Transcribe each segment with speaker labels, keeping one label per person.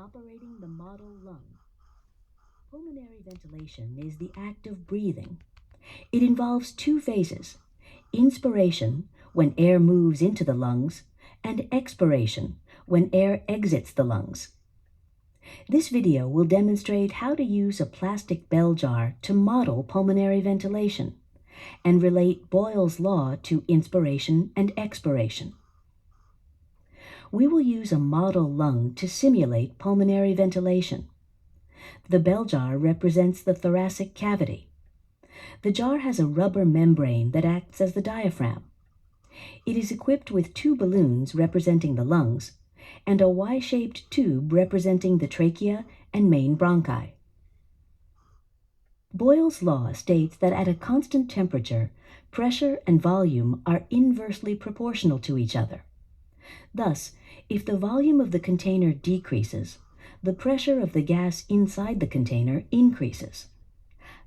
Speaker 1: Operating the model lung. Pulmonary ventilation is the act of breathing. It involves two phases: inspiration, when air moves into the lungs, and expiration, when air exits the lungs. This video will demonstrate how to use a plastic bell jar to model pulmonary ventilation and relate Boyle's law to inspiration and expiration. We will use a model lung to simulate pulmonary ventilation. The bell jar represents the thoracic cavity. The jar has a rubber membrane that acts as the diaphragm. It is equipped with two balloons representing the lungs and a Y-shaped tube representing the trachea and main bronchi. Boyle's law states that at a constant temperature, pressure and volume are inversely proportional to each other. Thus, if the volume of the container decreases, the pressure of the gas inside the container increases.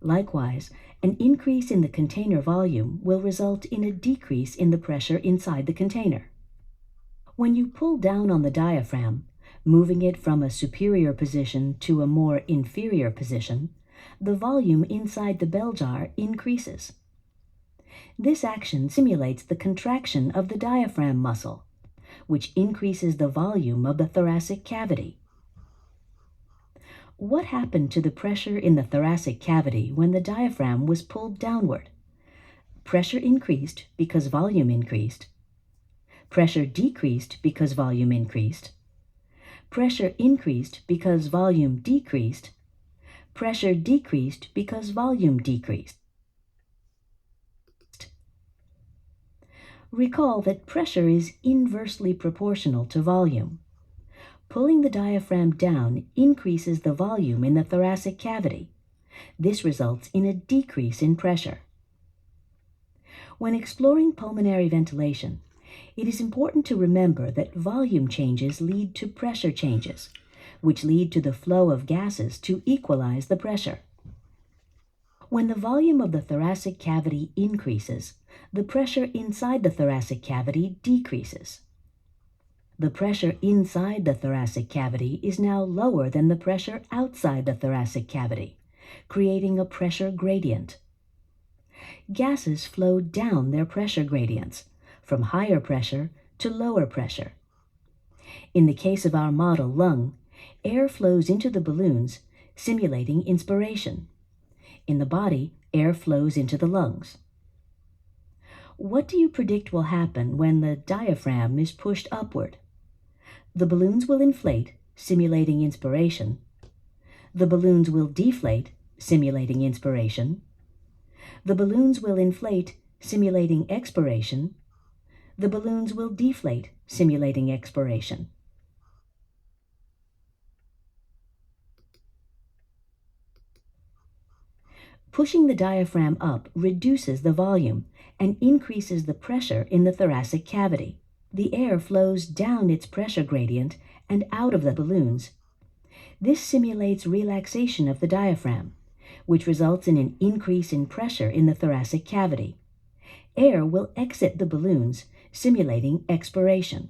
Speaker 1: Likewise, an increase in the container volume will result in a decrease in the pressure inside the container. When you pull down on the diaphragm, moving it from a superior position to a more inferior position, the volume inside the bell jar increases. This action simulates the contraction of the diaphragm muscle, which increases the volume of the thoracic cavity. What happened to the pressure in the thoracic cavity when the diaphragm was pulled downward? Pressure increased because volume increased. Pressure decreased because volume increased. Pressure increased because volume decreased. Pressure decreased because volume decreased. Recall that pressure is inversely proportional to volume. Pulling the diaphragm down increases the volume in the thoracic cavity. This results in a decrease in pressure. When exploring pulmonary ventilation, it is important to remember that volume changes lead to pressure changes, which lead to the flow of gases to equalize the pressure. When the volume of the thoracic cavity increases, the pressure inside the thoracic cavity decreases. The pressure inside the thoracic cavity is now lower than the pressure outside the thoracic cavity, creating a pressure gradient. Gases flow down their pressure gradients, from higher pressure to lower pressure. In the case of our model lung, air flows into the balloons, simulating inspiration. In the body, air flows into the lungs. What do you predict will happen when the diaphragm is pushed upward? The balloons will inflate, simulating inspiration. The balloons will deflate, simulating inspiration. The balloons will inflate, simulating expiration. The balloons will deflate, simulating expiration. Pushing the diaphragm up reduces the volume and increases the pressure in the thoracic cavity. The air flows down its pressure gradient and out of the balloons. This simulates relaxation of the diaphragm, which results in an increase in pressure in the thoracic cavity. Air will exit the balloons, simulating expiration.